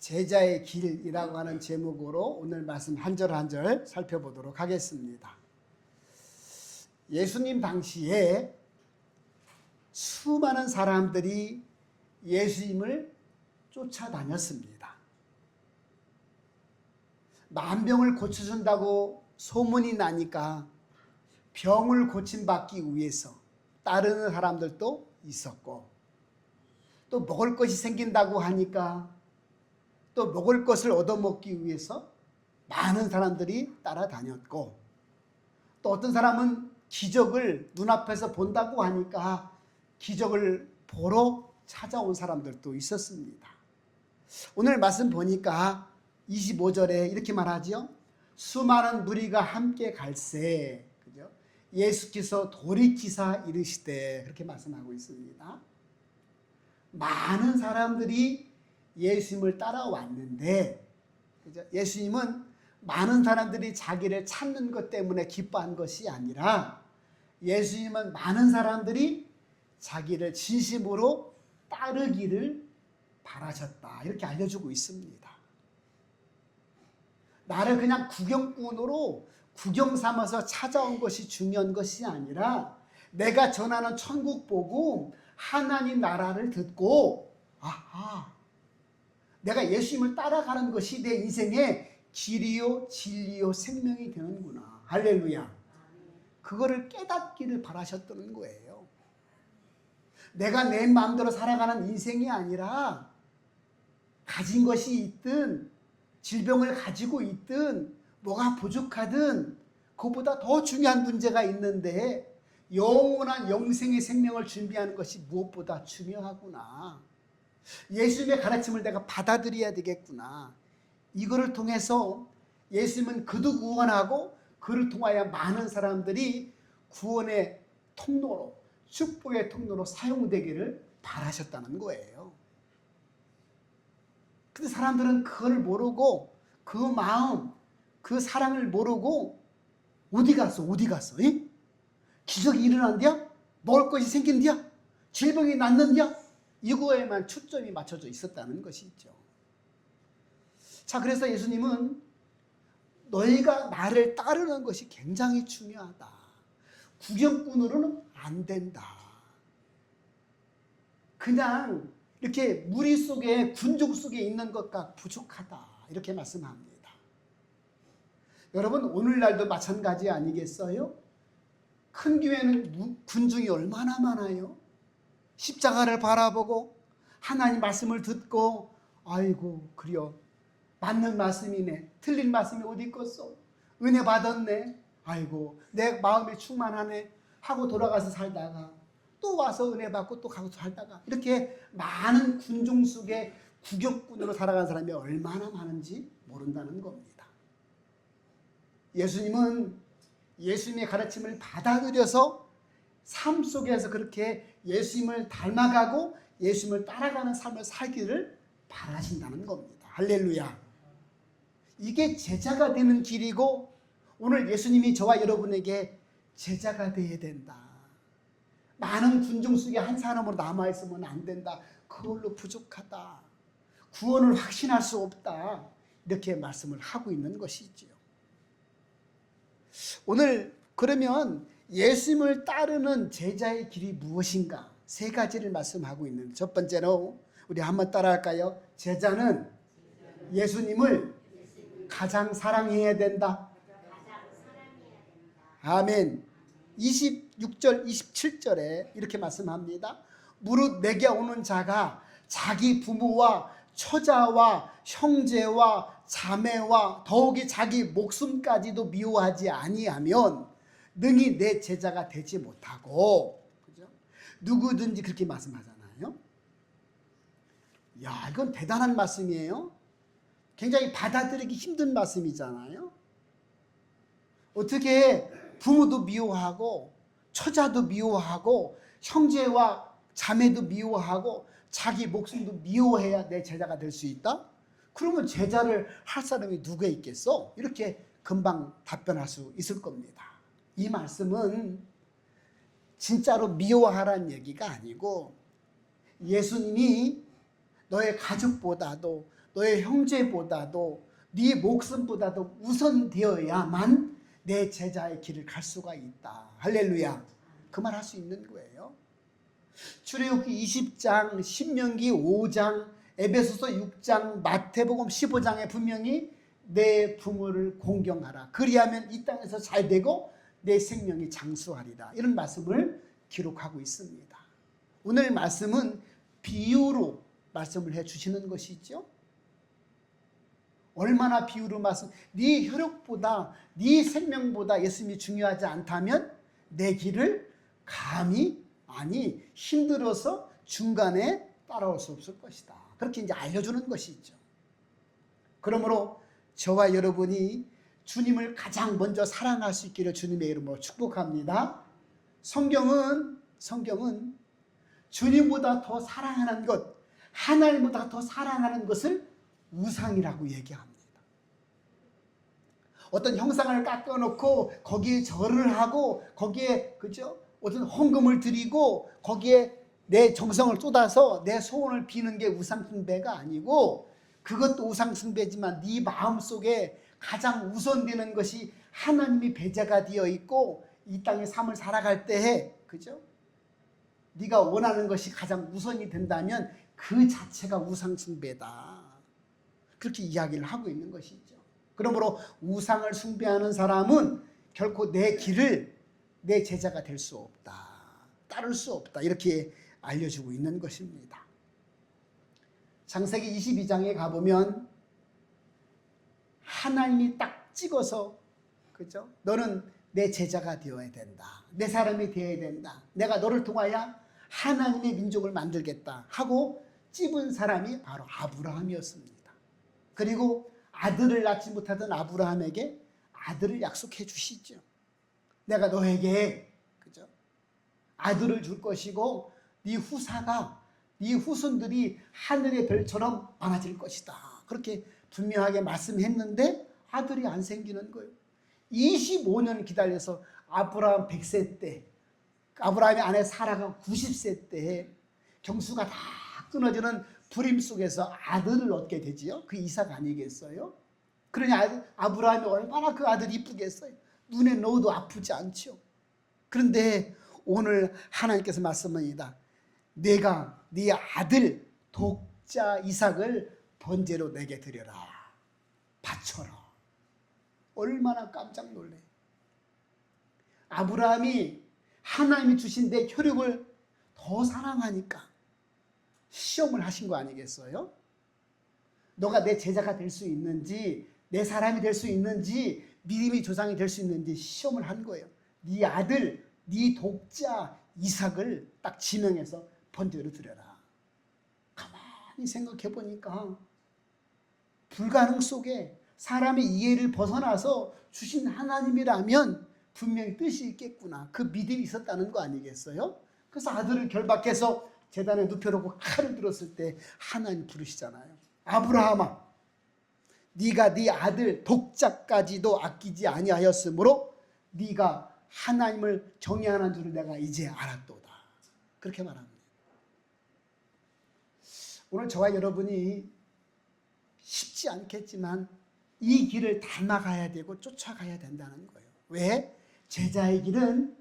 제자의 길이라고 하는 제목으로 오늘 말씀 한 절 한 절 살펴보도록 하겠습니다. 예수님 당시에 수많은 사람들이 예수님을 쫓아다녔습니다. 만병을 고쳐준다고 소문이 나니까 병을 고침받기 위해서 따르는 사람들도 있었고, 또 먹을 것이 생긴다고 하니까 또 먹을 것을 얻어먹기 위해서 많은 사람들이 따라다녔고, 또 어떤 사람은 기적을 눈앞에서 본다고 하니까 기적을 보러 찾아온 사람들도 있었습니다. 오늘 말씀 보니까 25절에 이렇게 말하죠. 수많은 무리가 함께 갈새, 그죠? 예수께서 돌이키사 이르시되, 그렇게 말씀하고 있습니다. 많은 사람들이 예수님을 따라왔는데, 그죠? 예수님은 많은 사람들이 자기를 찾는 것 때문에 기뻐한 것이 아니라, 예수님은 많은 사람들이 자기를 진심으로 따르기를 바라셨다, 이렇게 알려주고 있습니다. 나를 그냥 구경꾼으로 구경 삼아서 찾아온 것이 중요한 것이 아니라, 내가 전하는 천국 복음, 하나님 나라를 듣고, 아하, 내가 예수님을 따라가는 것이 내 인생의 길이요 진리요 생명이 되는구나. 할렐루야. 그거를 깨닫기를 바라셨다는 거예요. 내가 내 마음대로 살아가는 인생이 아니라, 가진 것이 있든 질병을 가지고 있든 뭐가 부족하든 그것보다 더 중요한 문제가 있는데, 영원한 영생의 생명을 준비하는 것이 무엇보다 중요하구나. 예수님의 가르침을 내가 받아들여야 되겠구나. 이거를 통해서 예수님은 그도 구원하고 그를 통하여 많은 사람들이 구원의 통로로, 축복의 통로로 사용되기를 바라셨다는 거예요. 근데 사람들은 그걸 모르고, 그 마음, 그 사랑을 모르고 어디 갔어? 이? 기적이 일어난디야? 먹을 것이 생긴디야? 질병이 낫는디야? 이거에만 초점이 맞춰져 있었다는 것이죠. 자, 그래서 예수님은 너희가 나를 따르는 것이 굉장히 중요하다. 구경꾼으로는 안 된다. 그냥 이렇게 무리 속에, 군중 속에 있는 것과 부족하다, 이렇게 말씀합니다. 여러분, 오늘날도 마찬가지 아니겠어요? 큰 교회는 군중이 얼마나 많아요? 십자가를 바라보고 하나님 말씀을 듣고, 아이고 그려, 맞는 말씀이네, 틀린 말씀이 어디 있겠어, 은혜 받았네, 아이고 내 마음이 충만하네 하고 돌아가서 살다가 또 와서 은혜 받고 또 가고 살다가, 이렇게 많은 군중 속에 구경꾼으로 살아가는 사람이 얼마나 많은지 모른다는 겁니다. 예수님은 예수님의 가르침을 받아들여서 삶 속에서 그렇게 예수님을 닮아가고 예수님을 따라가는 삶을 살기를 바라신다는 겁니다. 할렐루야. 이게 제자가 되는 길이고, 오늘 예수님이 저와 여러분에게 제자가 되어야 된다. 많은 군중 속에 한 사람으로 남아있으면 안 된다. 그걸로 부족하다. 구원을 확신할 수 없다. 이렇게 말씀을 하고 있는 것이지요. 오늘 그러면 예수님을 따르는 제자의 길이 무엇인가? 세 가지를 말씀하고 있는, 첫 번째로 우리 한번 따라할까요? 제자는 예수님을 가장 사랑해야 된다. 아멘. 26절 27절에 이렇게 말씀합니다. 무릇 내게 오는 자가 자기 부모와 처자와 형제와 자매와 더욱이 자기 목숨까지도 미워하지 아니하면 능히 내 제자가 되지 못하고, 그죠? 누구든지 그렇게 말씀하잖아요. 야, 이건 대단한 말씀이에요. 굉장히 받아들이기 힘든 말씀이잖아요. 어떻게 부모도 미워하고 처자도 미워하고 형제와 자매도 미워하고 자기 목숨도 미워해야 내 제자가 될 수 있다? 그러면 제자를 할 사람이 누가 있겠어? 이렇게 금방 답변할 수 있을 겁니다. 이 말씀은 진짜로 미워하라는 얘기가 아니고, 예수님이 너의 가족보다도 너의 형제보다도 네 목숨보다도 우선되어야만 내 제자의 길을 갈 수가 있다. 할렐루야. 그 말 할 수 있는 거예요. 출애굽기 20장, 신명기 5장, 에베소서 6장, 마태복음 15장에 분명히 내 부모를 공경하라. 그리하면 이 땅에서 잘 되고 내 생명이 장수하리라. 이런 말씀을 기록하고 있습니다. 오늘 말씀은 비유로 말씀을 해주시는 것이죠. 얼마나 비유로 말씀, 네 혈육보다 네 생명보다 예수님이 중요하지 않다면 내 길을 감히 힘들어서 중간에 따라올 수 없을 것이다. 그렇게 이제 알려주는 것이죠. 그러므로 저와 여러분이 주님을 가장 먼저 사랑할 수 있기를 주님의 이름으로 축복합니다. 성경은 주님보다 더 사랑하는 것, 하나님보다 더 사랑하는 것을 우상이라고 얘기합니다. 어떤 형상을 깎아놓고 거기에 절을 하고 거기에 어떤 헌금을 드리고 거기에 내 정성을 쏟아서 내 소원을 비는 게 우상숭배가 아니고, 그것도 우상숭배지만 네 마음속에 가장 우선되는 것이 하나님이 배제가 되어 있고 이 땅의 삶을 살아갈 때에 네가 원하는 것이 가장 우선이 된다면 그 자체가 우상숭배다. 그렇게 이야기를 하고 있는 것이죠. 그러므로 우상을 숭배하는 사람은 결코 내 길을 내 제자가 될 수 없다. 따를 수 없다. 이렇게 알려주고 있는 것입니다. 창세기 22장에 가보면 하나님이 딱 찍어서 너는 내 제자가 되어야 된다. 내 사람이 되어야 된다. 내가 너를 통하여 하나님의 민족을 만들겠다 하고 찝은 사람이 바로 아브라함이었습니다. 그리고 아들을 낳지 못하던 아브라함에게 아들을 약속해 주시죠. 내가 너에게 아들을 줄 것이고 네 후사가, 네 후손들이 하늘의 별처럼 많아질 것이다. 그렇게 분명하게 말씀했는데 아들이 안 생기는 거예요. 25년 기다려서 아브라함 100세 때, 아브라함의 아내 사라가 90세 때 경수가 다 끊어지는 불임 속에서 아들을 얻게 되지요. 그 이삭 아니겠어요? 그러니 아브라함이 얼마나 그 아들이 이쁘겠어요. 눈에 넣어도 아프지 않죠. 그런데 오늘 하나님께서 말씀합니다. 내가 네 아들 독자 이삭을 번제로 내게 드려라. 바쳐라. 얼마나 깜짝 놀래. 아브라함이 하나님이 주신 내 혈육을 더 사랑하니까 시험을 하신 거 아니겠어요? 너가 내 제자가 될 수 있는지, 내 사람이 될 수 있는지, 믿음의 조상이 될 수 있는지 시험을 한 거예요. 네 아들, 네 독자 이삭을 딱 지명해서 번제로 드려라. 가만히 생각해 보니까 불가능 속에 사람의 이해를 벗어나서 주신 하나님이라면 분명히 뜻이 있겠구나. 그 믿음이 있었다는 거 아니겠어요? 그래서 아들을 결박해서 제단에 눕혀놓고 칼을 들었을 때 하나님 부르시잖아요. 아브라함아, 네가 네 아들 독자까지도 아끼지 아니하였으므로 네가 하나님을 경외하는 줄을 내가 이제 알았도다. 그렇게 말합니다. 오늘 저와 여러분이 쉽지 않겠지만 이 길을 닮아가야 되고 쫓아가야 된다는 거예요. 왜? 제자의 길은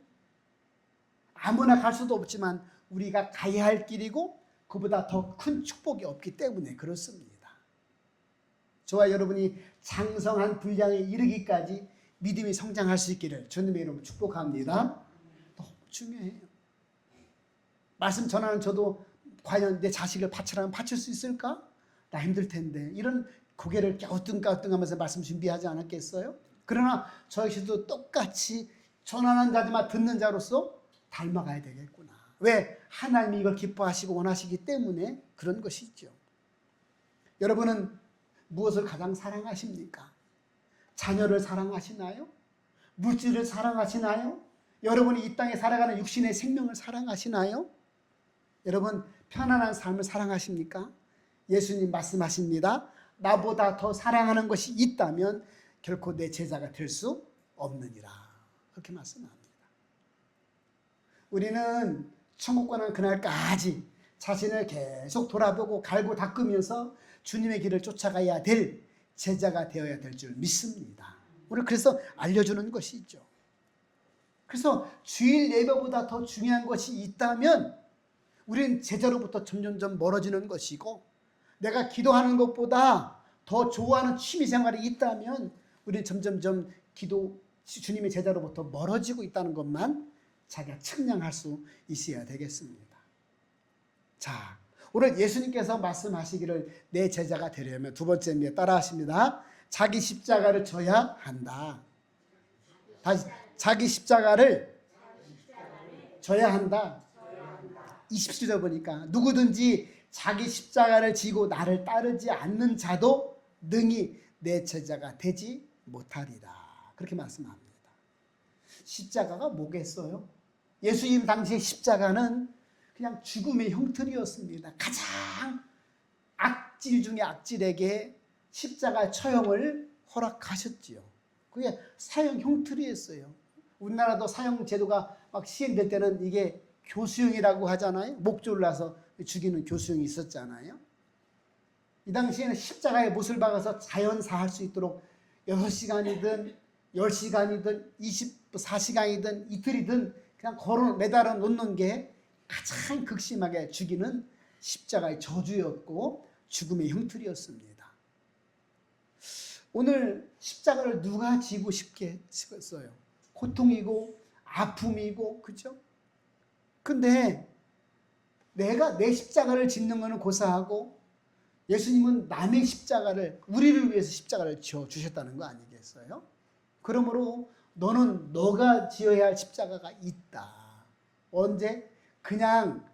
아무나 갈 수도 없지만 우리가 가야 할 길이고 그보다 더 큰 축복이 없기 때문에 그렇습니다. 저와 여러분이 장성한 분량에 이르기까지 믿음이 성장할 수 있기를 주님의 이름으로 축복합니다. 너무 중요해요. 말씀 전하는 저도 과연 내 자식을 바치라면 바칠 수 있을까? 나 힘들 텐데. 이런 고개를 갸우뚱갸우뚱하면서 말씀 준비하지 않았겠어요? 그러나 저희도 똑같이 전하는 자지만 듣는 자로서 닮아가야 되겠구나. 왜? 하나님이 이걸 기뻐하시고 원하시기 때문에 그런 것이죠. 여러분은 무엇을 가장 사랑하십니까? 자녀를 사랑하시나요? 물질을 사랑하시나요? 여러분이 이 땅에 살아가는 육신의 생명을 사랑하시나요? 여러분 편안한 삶을 사랑하십니까? 예수님 말씀하십니다. 나보다 더 사랑하는 것이 있다면 결코 내 제자가 될 수 없느니라. 그렇게 말씀합니다. 우리는 천국 가는 그날까지 자신을 계속 돌아보고 갈고 닦으면서 주님의 길을 쫓아가야 될 제자가 되어야 될 줄 믿습니다. 오늘 그래서 알려주는 것이죠. 그래서 주일 예배보다 더 중요한 것이 있다면 우리는 제자로부터 점점점 멀어지는 것이고, 내가 기도하는 것보다 더 좋아하는 취미생활이 있다면 우리는 점점점 주님의 제자로부터 멀어지고 있다는 것만 자기가 측량할 수 있어야 되겠습니다. 자, 오늘 예수님께서 말씀하시기를 내 제자가 되려면 두 번째입니다. 따라하십니다. 자기 십자가를 져야 한다. 다시, 자기 십자가를 져야 한다. 27절 보니까 누구든지 자기 십자가를 지고 나를 따르지 않는 자도 능히 내 제자가 되지 못하리라. 그렇게 말씀합니다. 십자가가 뭐겠어요? 예수님 당시의 십자가는 그냥 죽음의 형틀이었습니다. 가장 악질 중에 악질에게 십자가 처형을 허락하셨지요. 그게 사형 형틀이었어요. 우리나라도 사형 제도가 막 시행될 때는 이게 교수형이라고 하잖아요. 목줄을 놔서 죽이는 교수형이 있었잖아요. 이 당시에는 십자가에 못을 박아서 자연사할 수 있도록 6시간이든 10시간이든 24시간이든 이틀이든 그냥 매달아 놓는 게 가장 극심하게 죽이는 십자가의 저주였고 죽음의 형틀이었습니다. 오늘 십자가를 누가 지고 싶겠어요? 고통이고 아픔이고, 그죠? 근데 내가 내 십자가를 짓는 것은 고사하고 예수님은 남의 십자가를, 우리를 위해서 십자가를 지어 주셨다는 거 아니겠어요? 그러므로 너는 너가 지어야 할 십자가가 있다. 언제? 그냥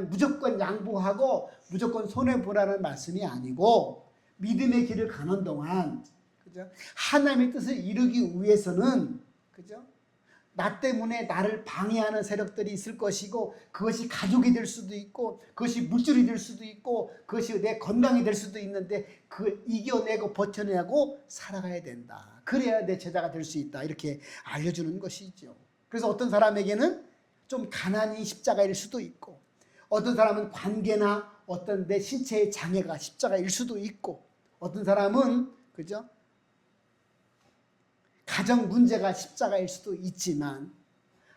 무조건 양보하고 무조건 손해보라는 말씀이 아니고, 믿음의 길을 가는 동안, 그죠? 하나님의 뜻을 이루기 위해서는, 그죠? 나 때문에 나를 방해하는 세력들이 있을 것이고, 그것이 가족이 될 수도 있고, 그것이 물질이 될 수도 있고, 그것이 내 건강이 될 수도 있는데, 그걸 이겨내고 버텨내고 살아가야 된다. 그래야 내 제자가 될 수 있다. 이렇게 알려주는 것이죠. 그래서 어떤 사람에게는 좀 가난이 십자가일 수도 있고, 어떤 사람은 관계나 어떤 내 신체의 장애가 십자가일 수도 있고, 어떤 사람은, 그죠? 가정 문제가 십자가일 수도 있지만,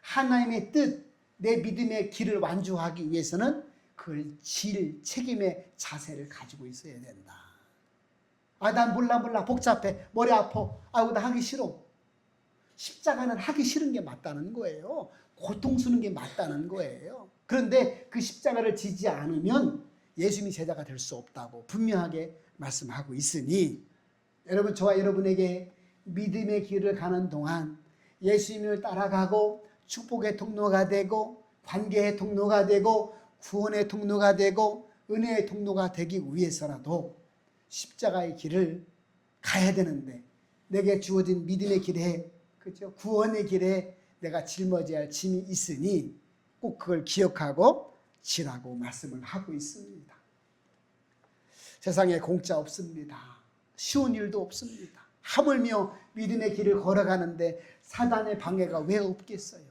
하나님의 뜻, 내 믿음의 길을 완주하기 위해서는 그걸 질 책임의 자세를 가지고 있어야 된다. 아, 난 몰라, 복잡해, 머리 아파, 아이고 나 하기 싫어. 십자가는 하기 싫은 게 맞다는 거예요. 고통스러운 게 맞다는 거예요. 그런데 그 십자가를 지지 않으면 예수님이 제자가 될 수 없다고 분명하게 말씀하고 있으니, 여러분, 저와 여러분에게 믿음의 길을 가는 동안 예수님을 따라가고 축복의 통로가 되고 관계의 통로가 되고 구원의 통로가 되고 은혜의 통로가 되기 위해서라도 십자가의 길을 가야 되는데, 내게 주어진 믿음의 길에, 그렇죠? 구원의 길에 내가 짊어져야 할 짐이 있으니 꼭 그걸 기억하고 지라고 말씀을 하고 있습니다. 세상에 공짜 없습니다. 쉬운 일도 없습니다. 하물며 믿음의 길을 걸어가는데 사단의 방해가 왜 없겠어요?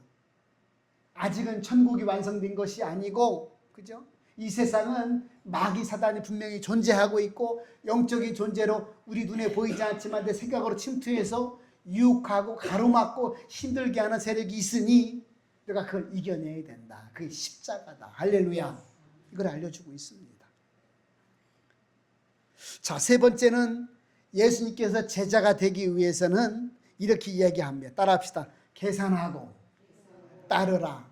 아직은 천국이 완성된 것이 아니고, 그죠? 이 세상은 마귀 사단이 분명히 존재하고 있고, 영적인 존재로 우리 눈에 보이지 않지만 내 생각으로 침투해서 유혹하고 가로막고 힘들게 하는 세력이 있으니 내가 그걸 이겨내야 된다. 그게 십자가다. 할렐루야. 이걸 알려주고 있습니다. 자, 세 번째는 예수님께서 제자가 되기 위해서는 이렇게 이야기합니다. 따라합시다. 계산하고 따르라.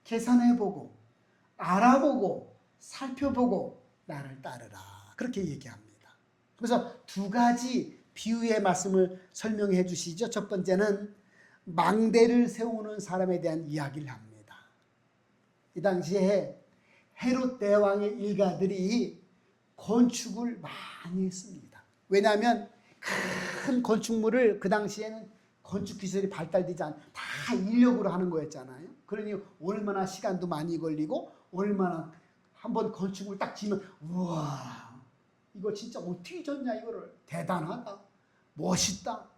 계산해보고 알아보고 살펴보고 나를 따르라. 그렇게 얘기합니다. 그래서 두 가지 비유의 말씀을 설명해 주시죠. 첫 번째는 망대를 세우는 사람에 대한 이야기를 합니다. 이 당시에 헤롯 대왕의 일가들이 건축을 많이 했습니다. 왜냐하면 큰 건축물을, 그 당시에는 건축 기술이 발달되지 않아 다 인력으로 하는 거였잖아요. 그러니 얼마나 시간도 많이 걸리고, 얼마나 한번 건축물 딱 지면 우와, 이거 진짜 어떻게 졌냐, 이거를 대단하다, 멋있다,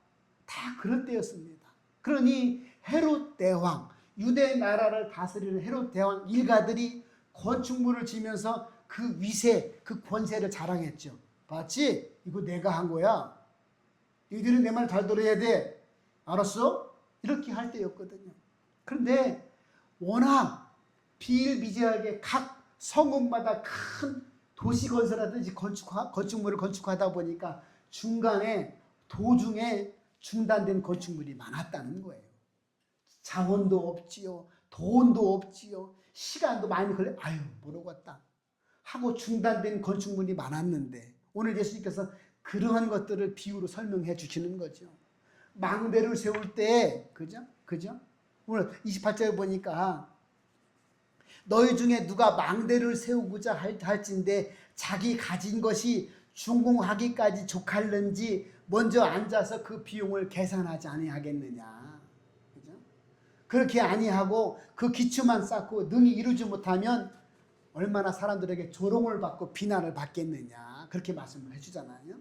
다 그럴 때였습니다. 그러니 헤롯 대왕, 유대 나라를 다스리는 헤롯 대왕 일가들이 건축물을 지면서 그 그 위세, 그 권세를 자랑했죠. 봤지? 이거 내가 한 거야. 너희들은 내 말 잘 들어야 돼. 알았어? 이렇게 할 때였거든요. 그런데 워낙 비일비재하게 각 성읍마다 큰 도시 건설하든지 건축물을 건축하다 보니까 중간에 도중에 중단된 건축물이 많았다는 거예요. 자원도 없지요. 돈도 없지요. 시간도 많이 걸려. 아유, 모르겠다 하고 중단된 건축물이 많았는데 오늘 예수님께서 그러한 것들을 비유로 설명해 주시는 거죠. 망대를 세울 때, 그죠? 오늘 28절에 보니까 너희 중에 누가 망대를 세우고자 할진대 자기 가진 것이 준공하기까지 족할는지 먼저 앉아서 그 비용을 계산하지 아니하겠느냐. 그죠? 그렇게 아니하고 그 기초만 쌓고 능히 이루지 못하면 얼마나 사람들에게 조롱을 받고 비난을 받겠느냐. 그렇게 말씀을 해주잖아요.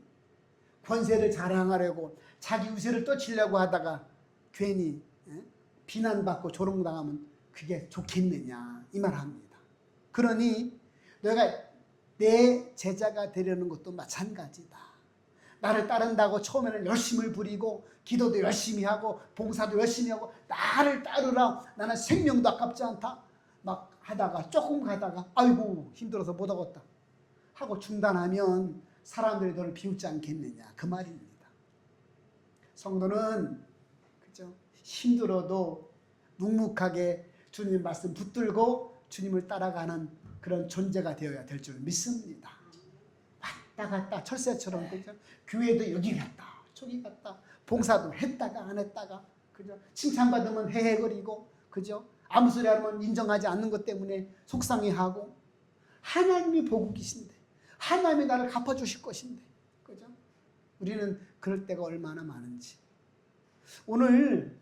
권세를 자랑하려고 자기 우세를 떠치려고 하다가 괜히 비난받고 조롱당하면 그게 좋겠느냐 이 말합니다. 그러니 너희가 내 제자가 되려는 것도 마찬가지다. 나를 따른다고 처음에는 열심을 부리고 기도도 열심히 하고 봉사도 열심히 하고 나를 따르라 나는 생명도 아깝지 않다 막 하다가 조금 가다가 아이고 힘들어서 못하겠다 하고 중단하면 사람들이 너를 비웃지 않겠느냐 그 말입니다. 성도는 그죠? 힘들어도 묵묵하게 주님 말씀 붙들고 주님을 따라가는 그런 존재가 되어야 될 줄 믿습니다. 왔다 갔다 철새처럼 그죠? 교회도 여기 갔다 저기 갔다 봉사도 했다가 안 했다가 그죠? 칭찬받으면 헤헤거리고 그죠? 아무 소리 하면 인정하지 않는 것 때문에 속상해하고 하나님이 보고 계신데 하나님이 나를 갚아주실 것인데 그죠? 우리는 그럴 때가 얼마나 많은지 오늘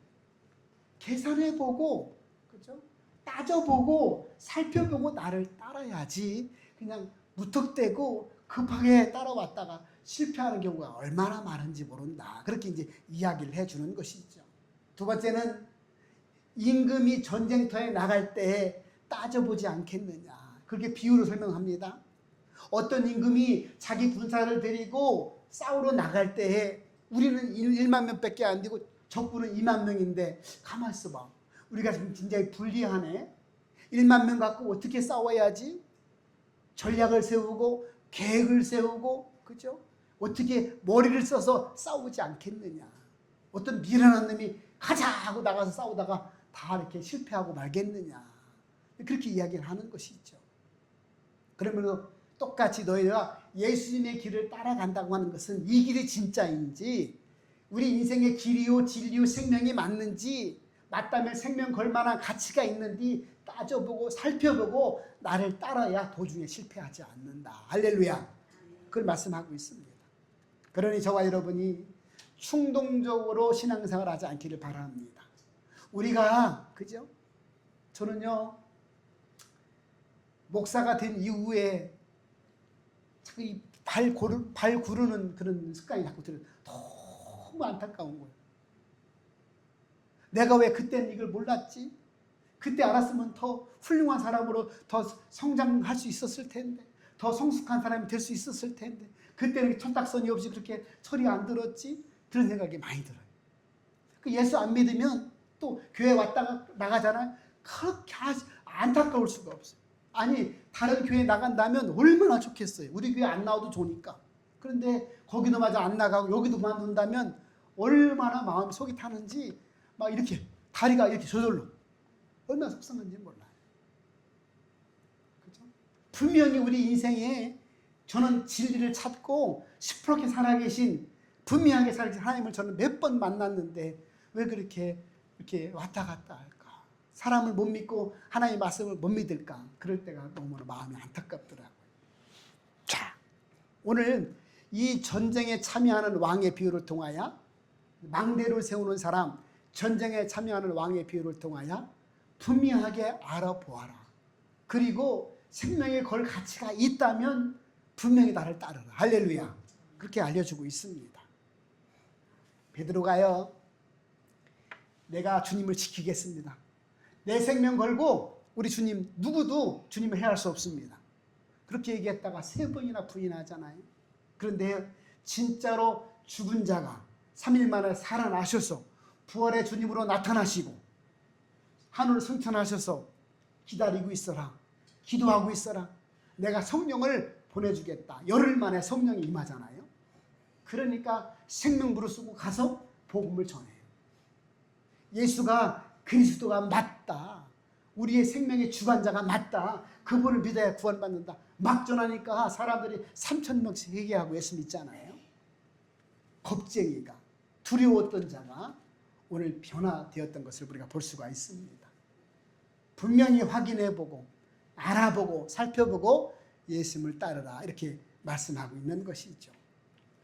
계산해보고 그죠? 따져보고 살펴보고 나를 따라야지 그냥 무턱대고 급하게 따라왔다가 실패하는 경우가 얼마나 많은지 모른다. 그렇게 이제 이야기를 해주는 것이죠. 두 번째는 임금이 전쟁터에 나갈 때 따져보지 않겠느냐. 그렇게 비유로 설명합니다. 어떤 임금이 자기 군사를 데리고 싸우러 나갈 때에 우리는 1만 명밖에 안 되고 적군은 2만 명인데 가만 있어봐. 우리가 굉장히 불리하네. 1만 명 갖고 어떻게 싸워야지? 전략을 세우고 계획을 세우고 그죠? 어떻게 머리를 써서 싸우지 않겠느냐. 어떤 미련한 놈이 가자 하고 나가서 싸우다가 다 이렇게 실패하고 말겠느냐. 그렇게 이야기를 하는 것이죠. 그러면 똑같이 너희가 예수님의 길을 따라간다고 하는 것은 이 길이 진짜인지 우리 인생의 길이요 진리요 생명이 맞는지 맞다면 생명 걸 만한 가치가 있는지 따져보고 살펴보고 나를 따라야 도중에 실패하지 않는다. 할렐루야. 그걸 말씀하고 있습니다. 그러니 저와 여러분이 충동적으로 신앙생활 하지 않기를 바랍니다. 우리가 그죠? 저는요 목사가 된 이후에 자꾸 발 구르는 그런 습관이 자꾸 들어요. 너무 안타까운 거예요. 내가 왜 그때는 이걸 몰랐지? 그때 알았으면 더 훌륭한 사람으로 더 성장할 수 있었을 텐데 더 성숙한 사람이 될 수 있었을 텐데 그때는 철딱선이 없이 그렇게 철이 안 들었지? 그런 생각이 많이 들어요. 그 예수 안 믿으면 또 교회 왔다가 나가잖아요. 그렇게 안타까울 수가 없어요. 아니 다른 교회 나간다면 얼마나 좋겠어요. 우리 교회 안 나와도 좋으니까. 그런데 거기도 마저 안 나가고 여기도 만든다면 얼마나 마음이 속이 타는지 막 이렇게 다리가 이렇게 저절로 얼마나 속상한지 몰라요. 그렇죠? 분명히 우리 인생에 저는 진리를 찾고 시퍼렇게 살아계신 분명하게 살아계신 하나님을 저는 몇 번 만났는데 왜 그렇게 이렇게 왔다 갔다 할까? 사람을 못 믿고 하나님의 말씀을 못 믿을까? 그럴 때가 너무나 마음이 안타깝더라고요. 자, 오늘 이 전쟁에 참여하는 왕의 비유를 통하여 망대를 세우는 사람, 전쟁에 참여하는 왕의 비유를 통하여 분명하게 알아보아라. 그리고 생명에 걸 가치가 있다면 분명히 나를 따르라. 할렐루야. 그렇게 알려주고 있습니다. 베드로가요. 내가 주님을 지키겠습니다. 내 생명 걸고 우리 주님 누구도 주님을 해할 수 없습니다. 그렇게 얘기했다가 3번이나 부인하잖아요. 그런데 진짜로 죽은 자가 3일 만에 살아나셔서 부활의 주님으로 나타나시고 하늘을 승천하셔서 기다리고 있어라, 기도하고 있어라, 내가 성령을 보내주겠다. 열흘 만에 성령이 임하잖아요. 그러니까 생명부를 쓰고 가서 복음을 전해요. 예수가 그리스도가 맞다, 우리의 생명의 주관자가 맞다, 그분을 믿어야 구원받는다 막 전하니까 사람들이 3,000명씩 회개하고 예수 믿잖아요. 겁쟁이가, 두려웠던 자가 오늘 변화되었던 것을 우리가 볼 수가 있습니다. 분명히 확인해보고 알아보고 살펴보고 예수님을 따르라, 이렇게 말씀하고 있는 것이죠.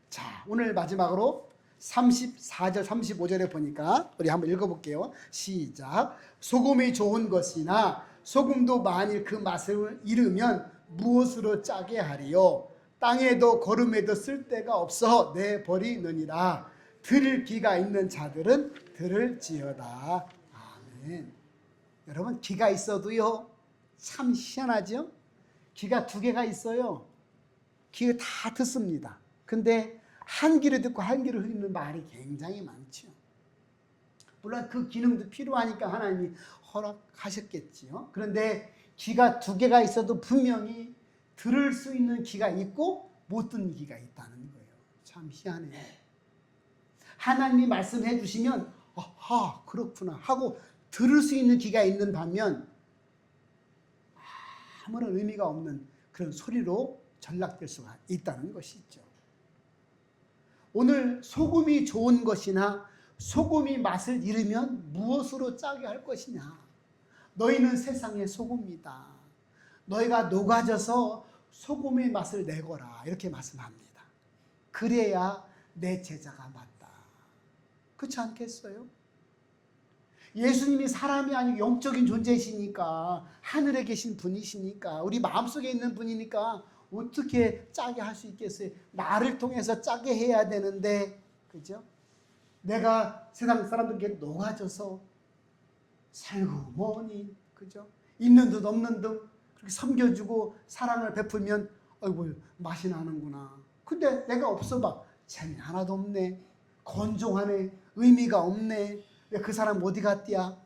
자, 오늘 마지막으로 34절 35절에 보니까 우리 한번 읽어볼게요. 시작. 소금이 좋은 것이나 소금도 만일 그 맛을 잃으면 무엇으로 짜게 하리요? 땅에도 거름에도 쓸 데가 없어 내버리느니라. 들을 귀가 있는 자들은 들을지어다. 아멘. 여러분, 귀가 있어도요 참 희한하죠? 귀가 2개가 있어요. 귀가 다 듣습니다. 근데 한 귀로 듣고 한 귀로 흘리는 말이 굉장히 많죠. 물론 그 기능도 필요하니까 하나님이 허락하셨겠지요. 그런데 귀가 2개가 있어도 분명히 들을 수 있는 귀가 있고 못 듣는 귀가 있다는 거예요. 참 희한해요. 하나님이 말씀해 주시면 아하 그렇구나 하고 들을 수 있는 귀가 있는 반면 아무런 의미가 없는 그런 소리로 전락될 수가 있다는 것이죠. 오늘 소금이 좋은 것이나 소금이 맛을 잃으면 무엇으로 짜게 할 것이냐? 너희는 세상의 소금이다. 너희가 녹아져서 소금의 맛을 내거라, 이렇게 말씀합니다. 그래야 내 제자가 맞다. 그렇지 않겠어요? 예수님이 사람이 아니고 영적인 존재이시니까, 하늘에 계신 분이시니까, 우리 마음속에 있는 분이니까 어떻게 짜게 할 수 있겠어요? 나를 통해서 짜게 해야 되는데, 그죠? 내가 세상 사람들에게 녹아져서 살고 뭐니, 그죠? 있는 듯 없는 듯 그렇게 섬겨주고 사랑을 베풀면 아이고 맛이 나는구나. 근데 내가 없어봐, 재미 하나도 없네, 건조하네, 의미가 없네, 왜 그 사람 어디 갔디야?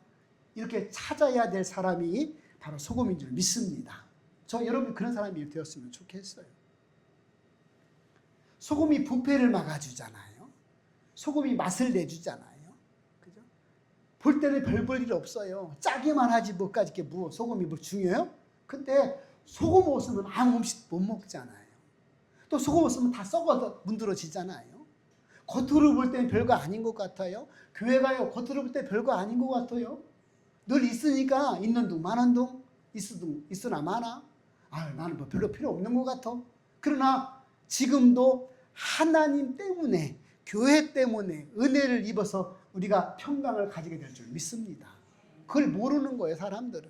이렇게 찾아야 될 사람이 바로 소금인 줄 믿습니다. 저 여러분이 그런 사람이 되었으면 좋겠어요. 소금이 부패를 막아주잖아요. 소금이 맛을 내주잖아요. 그죠? 볼 때는 별 볼 일 없어요. 짜기만 하지 뭐까지 이렇게 소금이 뭐 중요해요? 근데 소금 없으면 아무 음식 못 먹잖아요. 또 소금 없으면 다 썩어 문드러지잖아요. 겉으로 볼 때는 별거 아닌 것 같아요. 교회가요, 겉으로 볼 때 별거 아닌 것 같아요. 늘 있으니까 있는 둥 마는 둥, 있으나 마나, 나는 뭐 별로 필요 없는 것 같아. 그러나 지금도 하나님 때문에, 교회 때문에 은혜를 입어서 우리가 평강을 가지게 될 줄 믿습니다. 그걸 모르는 거예요, 사람들은.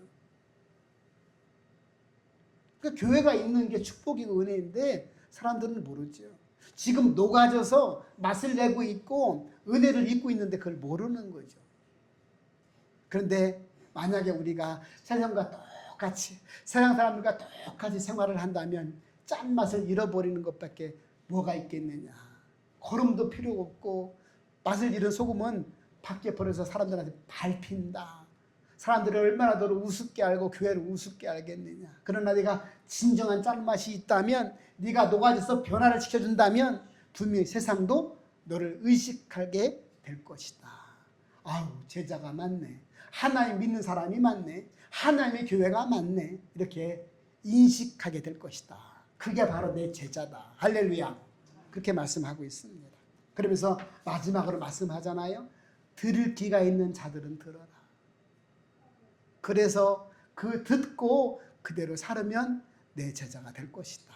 그러니까 교회가 있는 게 축복이고 은혜인데 사람들은 모르죠. 지금 녹아져서 맛을 내고 있고 은혜를 입고 있는데 그걸 모르는 거죠. 그런데 만약에 우리가 세상과 똑같이, 세상 사람들과 똑같이 생활을 한다면 짠맛을 잃어버리는 것밖에 뭐가 있겠느냐. 거름도 필요 없고 맛을 잃은 소금은 밖에 버려서 사람들한테 밟힌다. 사람들이 얼마나 너를 우습게 알고 교회를 우습게 알겠느냐. 그러나 네가 진정한 짠맛이 있다면, 네가 녹아져서 변화를 시켜준다면 분명히 세상도 너를 의식하게 될 것이다. 아우, 제자가 많네, 하나님 믿는 사람이 많네, 하나님의 교회가 많네, 이렇게 인식하게 될 것이다. 그게 바로 내 제자다. 할렐루야. 그렇게 말씀하고 있습니다. 그러면서 마지막으로 말씀하잖아요. 들을 귀가 있는 자들은 들어라. 그래서 그 듣고 그대로 살으면 내 제자가 될 것이다.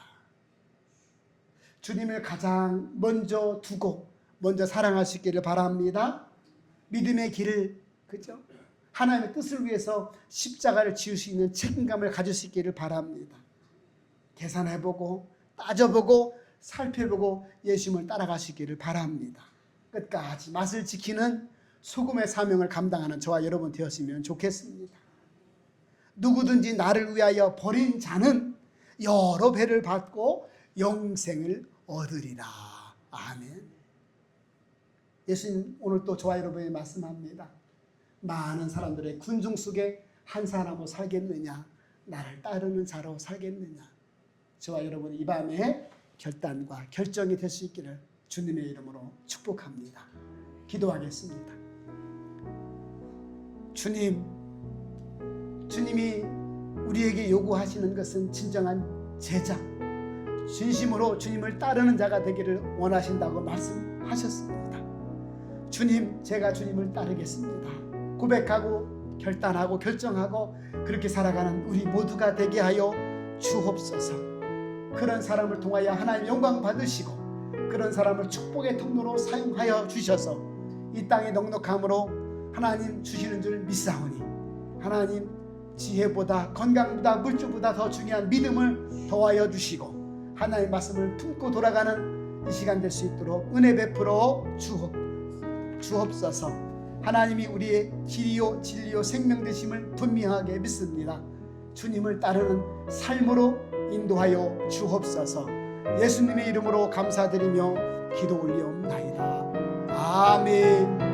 주님을 가장 먼저 두고 먼저 사랑할 수 있기를 바랍니다. 믿음의 길을, 그죠? 하나님의 뜻을 위해서 십자가를 지을 수 있는 책임감을 가질 수 있기를 바랍니다. 계산해보고 따져보고 살펴보고 예수님을 따라가시기를 바랍니다. 끝까지 맛을 지키는 소금의 사명을 감당하는 저와 여러분 되었으면 좋겠습니다. 누구든지 나를 위하여 버린 자는 여러 배를 받고 영생을 얻으리라. 아멘. 예수님 오늘 또 저와 여러분이 말씀합니다. 많은 사람들의 군중 속에 한 사람으로 살겠느냐, 나를 따르는 자로 살겠느냐. 저와 여러분이 이 밤에 결단과 결정이 될 수 있기를 주님의 이름으로 축복합니다. 기도하겠습니다. 주님이 우리에게 요구하시는 것은 진정한 제자, 진심으로 주님을 따르는 자가 되기를 원하신다고 말씀하셨습니다. 주님, 제가 주님을 따르겠습니다. 고백하고 결단하고 결정하고 그렇게 살아가는 우리 모두가 되게 하여 주옵소서. 그런 사람을 통하여 하나님 영광 받으시고 그런 사람을 축복의 통로로 사용하여 주셔서 이 땅의 넉넉함으로 하나님 주시는 줄 믿사오니 하나님 지혜보다 건강보다 물질보다 더 중요한 믿음을 더하여 주시고 하나님의 말씀을 품고 돌아가는 이 시간 될 수 있도록 은혜 베풀어 주옵소서. 하나님이 우리의 길이요 진리요 생명 되심을 분명하게 믿습니다. 주님을 따르는 삶으로 인도하여 주옵소서. 예수님의 이름으로 감사드리며 기도 올리옵나이다. 아멘.